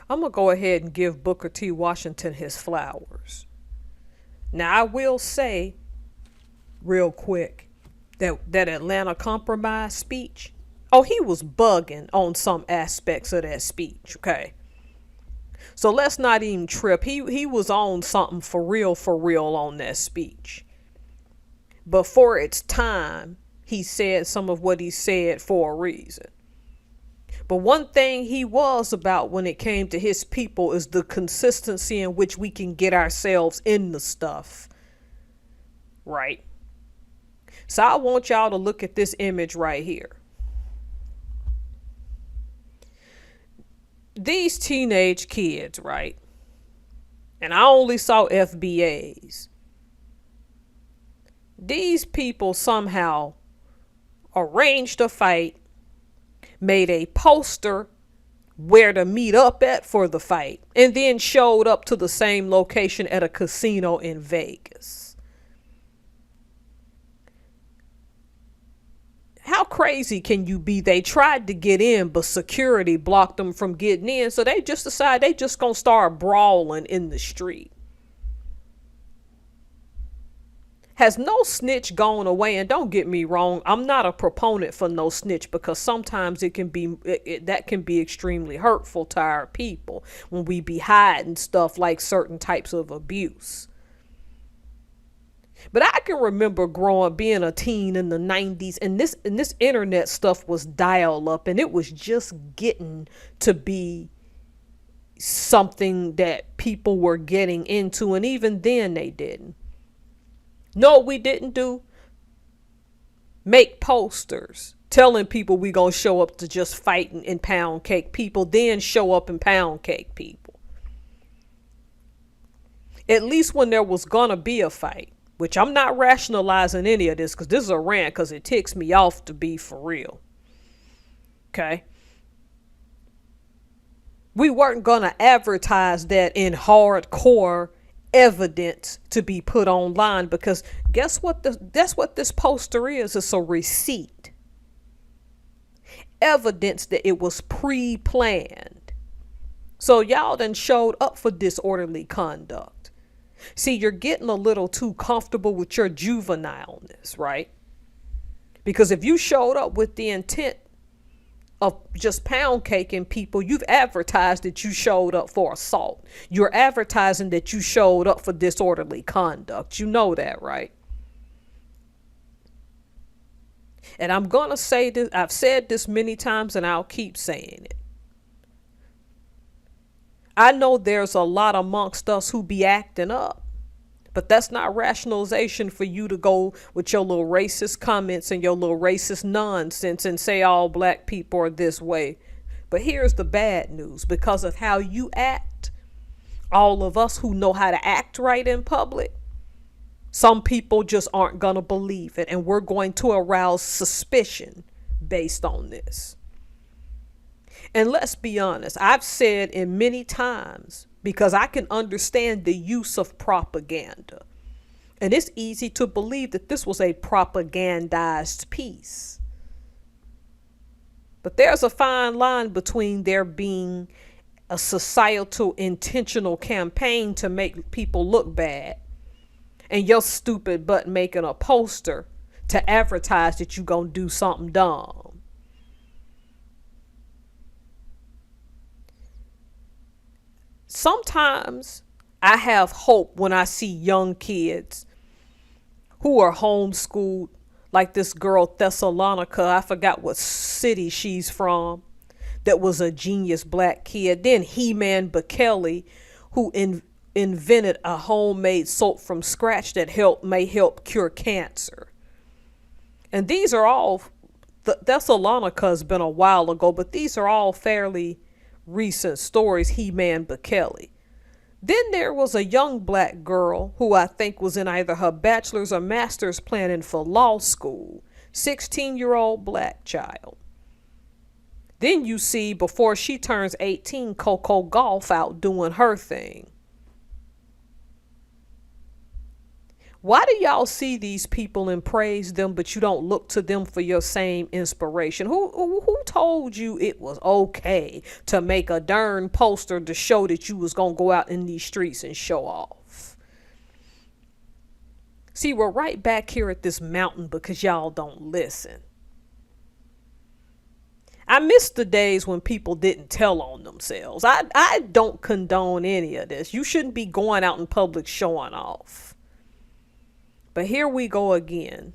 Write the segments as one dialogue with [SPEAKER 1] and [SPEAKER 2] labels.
[SPEAKER 1] I'm going to go ahead and give Booker T. Washington his flowers. Now, I will say real quick that Atlanta Compromise speech, oh, he was bugging on some aspects of that speech, okay? So let's not even trip. He was on something for real on that speech. But for its time, he said some of what he said for a reason. But one thing he was about when it came to his people is the consistency in which we can get ourselves in the stuff. Right? So I want y'all to look at this image right here. These teenage kids, right? And I only saw FBAs. These people somehow arranged a fight, made a poster where to meet up at for the fight, and then showed up to the same location at a casino in Vegas. How crazy can you be? They tried to get in, but security blocked them from getting in, so they just decided they just gonna start brawling in the street. Has no snitch gone away? And don't get me wrong, I'm not a proponent for no snitch, because sometimes it can be that can be extremely hurtful to our people when we be hiding stuff like certain types of abuse. But I can remember being a teen in the 90s, and this internet stuff was dial up, and it was just getting to be something that people were getting into, and even then they didn't. No, we didn't do? Make posters telling people we gonna show up to just fighting and pound cake people, then show up and pound cake people. At least when there was gonna be a fight, which I'm not rationalizing any of this, because this is a rant, because it ticks me off to be for real. Okay? We weren't gonna advertise that in hardcore evidence to be put online, because guess what? That's what this poster is. It's a receipt. Evidence that it was pre-planned. So y'all done showed up for disorderly conduct. See, you're getting a little too comfortable with your juvenileness, right? Because if you showed up with the intent of just pound caking people, you've advertised that you showed up for assault. You're advertising that you showed up for disorderly conduct. You know that, right? And I'm going to say this. I've said this many times, and I'll keep saying it. I know there's a lot amongst us who be acting up, but that's not rationalization for you to go with your little racist comments and your little racist nonsense and say all black people are this way. But here's the bad news. Because of how you act, all of us who know how to act right in public, some people just aren't going to believe it. And we're going to arouse suspicion based on this. And let's be honest, I've said it many times, because I can understand the use of propaganda. And it's easy to believe that this was a propagandized piece. But there's a fine line between there being a societal intentional campaign to make people look bad and your stupid butt making a poster to advertise that you gonna do something dumb. Sometimes I have hope when I see young kids who are homeschooled, like this girl Thessalonica. I forgot what city she's from. That was a genius black kid. Then He-Man Bekele, who invented a homemade soap from scratch that may help cure cancer. And these are all, Thessalonica's been a while ago, but these are all fairly recent stories. He-Man Bekele. Then there was a young black girl who I think was in either her bachelor's or master's planning for law school. 16-year-old black child. Then you see, before she turns 18, Coco Gauff out doing her thing. Why do y'all see these people and praise them, but you don't look to them for your same inspiration? Who told you it was okay to make a darn poster to show that you was gonna go out in these streets and show off? See, we're right back here at this mountain because y'all don't listen. I miss the days when people didn't tell on themselves. I don't condone any of this. You shouldn't be going out in public showing off. But here we go again.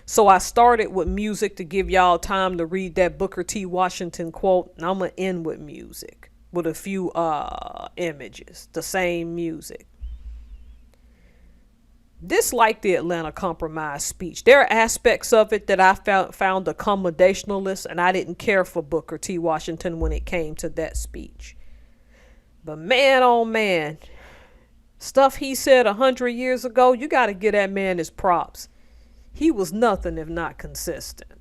[SPEAKER 1] So I started with music to give y'all time to read that Booker T. Washington quote. And I'm going to end with music with a few images, the same music. Dislike the Atlanta Compromise speech. There are aspects of it that I found accommodationalist, and I didn't care for Booker T. Washington when it came to that speech. But man, oh man, stuff he said 100 years ago, you got to give that man his props. He was nothing if not consistent.